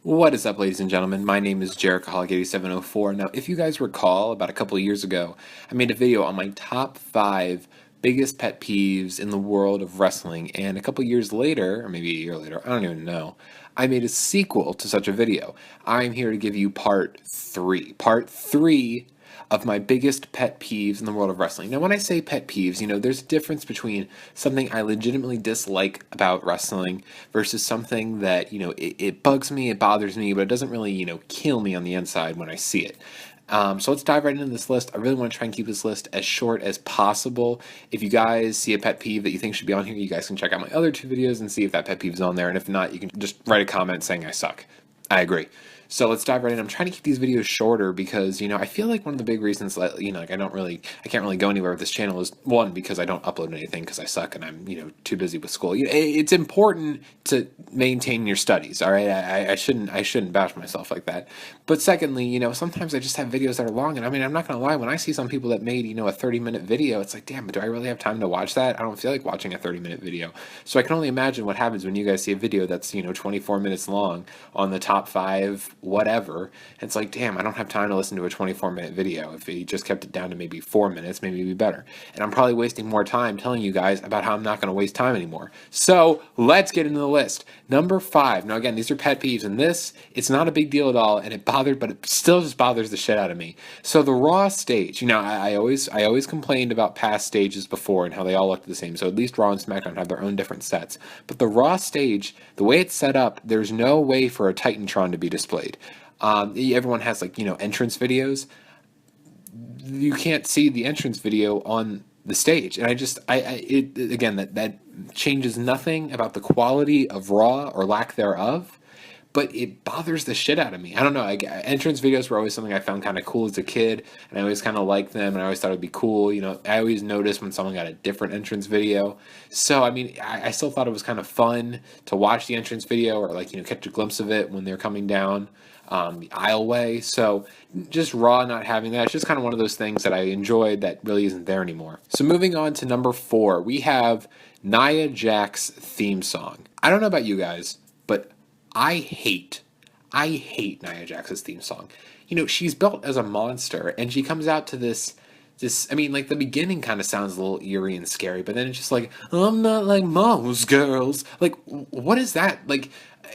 What is up, ladies and gentlemen? My name is Jerichoholic8704. Now, if you guys recall, about a couple of years ago, I made a video on my top 5 biggest pet peeves in the world of wrestling, and a couple years later, or maybe a year later, I don't even know, I made a sequel to such a video. I'm here to give you part 3. Part 3 of my biggest pet peeves in the world of wrestling. Now, when I say pet peeves, there's a difference between something I legitimately dislike about wrestling versus something that, it bugs me, it bothers me, but it doesn't really, kill me on the inside when I see it. So let's dive right into this list. I really want to try and keep this list as short as possible. If you guys see a pet peeve that you think should be on here, you guys can check out my other 2 videos and see if that pet peeve is on there. And if not, you can just write a comment saying I suck. I agree. So let's dive right in. I'm trying to keep these videos shorter because, I feel like one of the big reasons that, I can't really go anywhere with this channel is, one, because I don't upload anything because I suck and I'm, too busy with school. It's important to maintain your studies, all right? I shouldn't bash myself like that. But secondly, sometimes I just have videos that are long, and I'm not going to lie, when I see some people that made, a 30-minute video, it's like, damn, do I really have time to watch that? I don't feel like watching a 30-minute video. So I can only imagine what happens when you guys see a video that's, 24 minutes long on the top 5 whatever. It's like, damn, I don't have time to listen to a 24-minute video. If he just kept it down to maybe 4 minutes, maybe it'd be better. And I'm probably wasting more time telling you guys about how I'm not going to waste time anymore. So let's get into the list. Number 5. Now, again, these are pet peeves, and it's not a big deal at all, and but it still just bothers the shit out of me. So the Raw stage, I always complained about past stages before and how they all looked the same. So at least Raw and SmackDown have their own different sets. But the Raw stage, the way it's set up, there's no way for a Titantron to be displayed. Everyone has entrance videos. You can't see the entrance video on the stage, and that changes nothing about the quality of Raw or lack thereof, but it bothers the shit out of me. I don't know. Entrance videos were always something I found kind of cool as a kid, and I always kind of liked them, and I always thought it'd be cool. I always noticed when someone got a different entrance video. So, I still thought it was kind of fun to watch the entrance video or catch a glimpse of it when they're coming down the aisleway. So just Raw not having that, it's just kind of one of those things that I enjoyed that really isn't there anymore. So moving on to number 4, we have Nia Jax theme song. I don't know about you guys, but I hate Nia Jax's theme song. She's built as a monster, and she comes out to this, the beginning kind of sounds a little eerie and scary, but then it's just like, I'm not like most girls. Like, what is that? Like,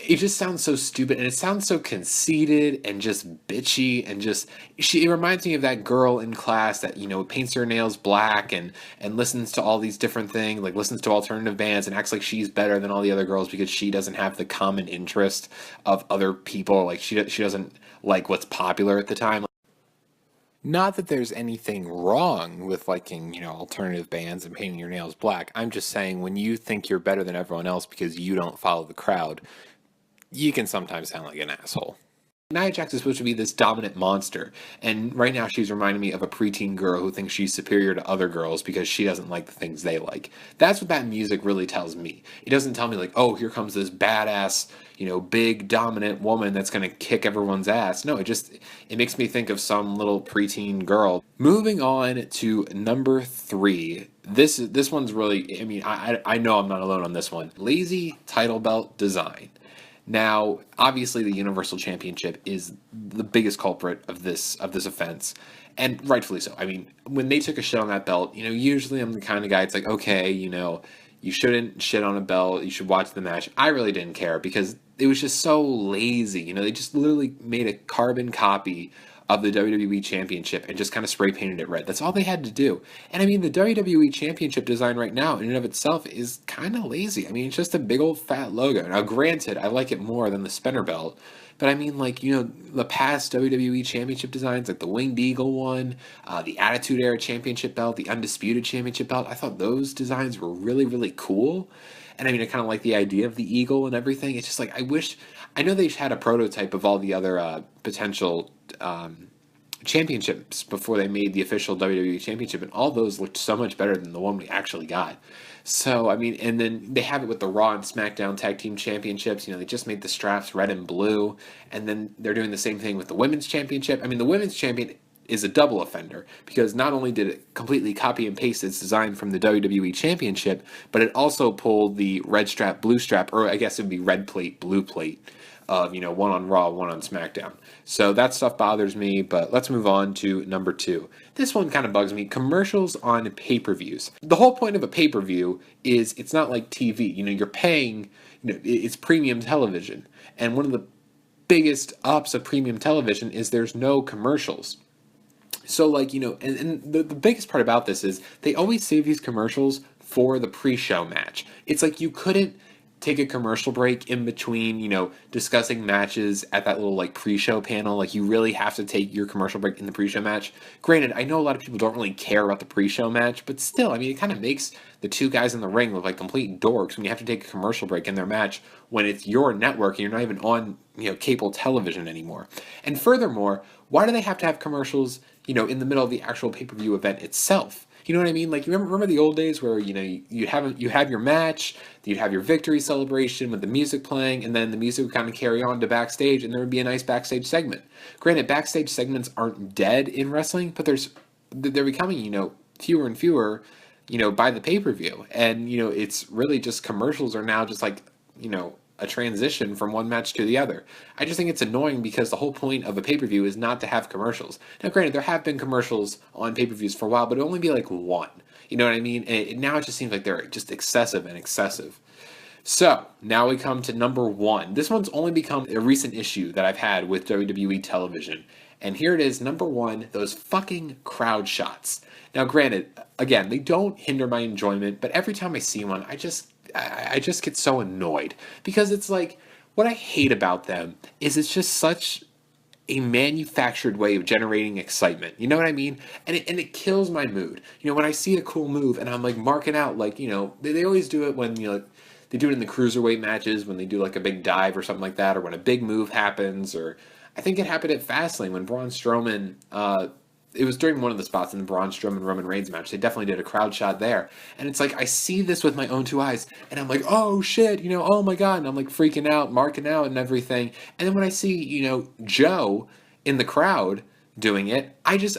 it just sounds so stupid, and it sounds so conceited and just bitchy, and it reminds me of that girl in class that, paints her nails black and listens to all these different things, like listens to alternative bands and acts like she's better than all the other girls because she doesn't have the common interest of other people. Like, she doesn't like what's popular at the time. Not that there's anything wrong with liking, alternative bands and painting your nails black. I'm just saying, when you think you're better than everyone else because you don't follow the crowd, you can sometimes sound like an asshole. Nia Jax is supposed to be this dominant monster, and right now she's reminding me of a preteen girl who thinks she's superior to other girls because she doesn't like the things they like. That's what that music really tells me. It doesn't tell me like, oh, here comes this badass, big dominant woman that's going to kick everyone's ass. No, it makes me think of some little preteen girl. Moving on to number 3. This one's really, I know I'm not alone on this one. Lazy title belt design. Now, obviously, the Universal Championship is the biggest culprit of this offense, and rightfully so. When they took a shit on that belt, usually I'm the kind of guy, it's like, okay, you shouldn't shit on a belt, you should watch the match. I really didn't care because it was just so lazy. They just literally made a carbon copy of the WWE Championship and just kind of spray painted it red. That's all they had to do. And the WWE Championship design right now in and of itself is kind of lazy. It's just a big old fat logo. Now, granted, I like it more than the spinner belt, but the past WWE Championship designs, like the Winged Eagle one, the Attitude Era Championship belt, the Undisputed Championship belt, I thought those designs were really, really cool. And I kind of like the idea of the eagle and everything. It's just like, I know they had a prototype of all the other potential championships before they made the official WWE Championship, and all those looked so much better than the one we actually got. So, and then they have it with the Raw and SmackDown Tag Team Championships. They just made the straps red and blue, and then they're doing the same thing with the Women's Championship. The Women's Champion is a double offender because not only did it completely copy and paste its design from the WWE Championship, but it also pulled the red strap, blue strap, or I guess it would be red plate, blue plate, of, one on Raw, one on SmackDown. So that stuff bothers me, but let's move on to number 2. This one kind of bugs me. Commercials on pay-per-views. The whole point of a pay-per-view is it's not like TV. You're paying, it's premium television. And one of the biggest ups of premium television is there's no commercials. So, and the biggest part about this is they always save these commercials for the pre-show match. It's like you couldn't take a commercial break in between, discussing matches at that little, pre-show panel. You really have to take your commercial break in the pre-show match. Granted, I know a lot of people don't really care about the pre-show match, but still, it kind of makes the two guys in the ring look like complete dorks when you have to take a commercial break in their match when it's your network and you're not even on, cable television anymore. And furthermore, why do they have to have commercials, in the middle of the actual pay-per-view event itself? You know what I mean? You remember the old days where, you have your match, you'd have your victory celebration with the music playing, and then the music would kind of carry on to backstage, and there would be a nice backstage segment. Granted, backstage segments aren't dead in wrestling, but they're becoming, fewer and fewer, by the pay-per-view. And, it's really just commercials are now just a transition from one match to the other. I just think it's annoying because the whole point of a pay-per-view is not to have commercials. Now, granted, there have been commercials on pay-per-views for a while, but it would only be one. You know what I mean? And now it just seems like they're just excessive. So, now we come to number 1. This one's only become a recent issue that I've had with WWE television. And here it is, number 1, those fucking crowd shots. Now, granted, again, they don't hinder my enjoyment, but every time I see one, I just get so annoyed because it's what I hate about them is it's just such a manufactured way of generating excitement. You know what I mean? And it kills my mood. When I see a cool move and I'm marking out, they always do it when, they do it in the cruiserweight matches when they do a big dive or something like that, or when a big move happens, or I think it happened at Fastlane when Braun Strowman, it was during one of the spots in the Braun Strowman Roman Reigns match. They definitely did a crowd shot there. And it's I see this with my own 2 eyes, and I'm oh shit, oh my God. And I'm freaking out, marking out and everything. And then when I see, Joe in the crowd doing it, I get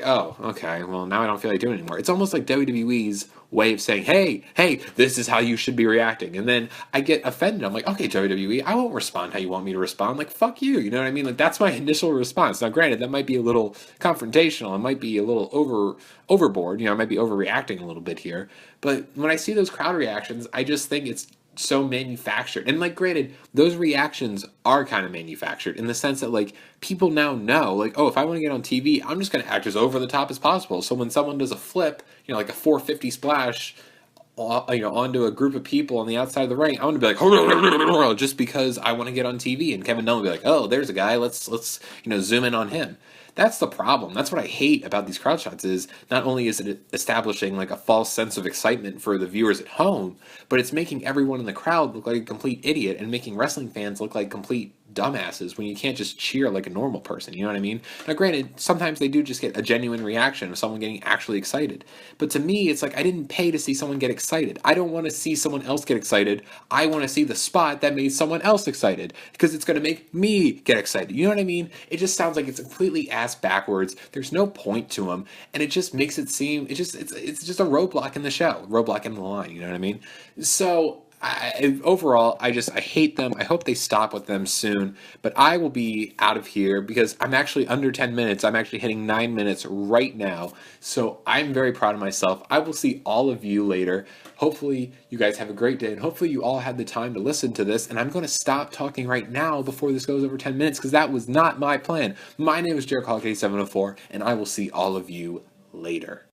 oh, okay, well, now I don't feel like doing it anymore. It's almost like WWE's way of saying, hey, this is how you should be reacting. And then I get offended. I'm okay, WWE, I won't respond how you want me to respond. Fuck you. You know what I mean? That's my initial response. Now, granted, that might be a little confrontational. It might be a little overboard. I might be overreacting a little bit here. But when I see those crowd reactions, I just think it's so manufactured. And granted, those reactions are kind of manufactured in the sense that people now know oh, if I want to get on TV, I'm just going to act as over the top as possible. So when someone does a flip, a 450 splash onto a group of people on the outside of the ring, I want to be just because I want to get on TV. And Kevin Dunn will be oh, there's a guy, let's zoom in on him. That's the problem. That's what I hate about these crowd shots is not only is it establishing a false sense of excitement for the viewers at home, but it's making everyone in the crowd look like a complete idiot and making wrestling fans look like complete dumbasses when you can't just cheer like a normal person. You know what I mean? Now, granted, sometimes they do just get a genuine reaction of someone getting actually excited. But to me, it's I didn't pay to see someone get excited. I don't want to see someone else get excited. I want to see the spot that made someone else excited because it's going to make me get excited. You know what I mean? It just sounds like it's completely ass backwards. There's no point to them, and it just makes it seem it's just a roadblock in the show, roadblock in the line. You know what I mean? So overall, I hate them. I hope they stop with them soon. But I will be out of here because I'm actually under 10 minutes. I'm actually hitting 9 minutes right now. So I'm very proud of myself. I will see all of you later. Hopefully you guys have a great day, and hopefully you all had the time to listen to this. And I'm going to stop talking right now before this goes over 10 minutes because that was not my plan. My name is Jericho 8704, and I will see all of you later.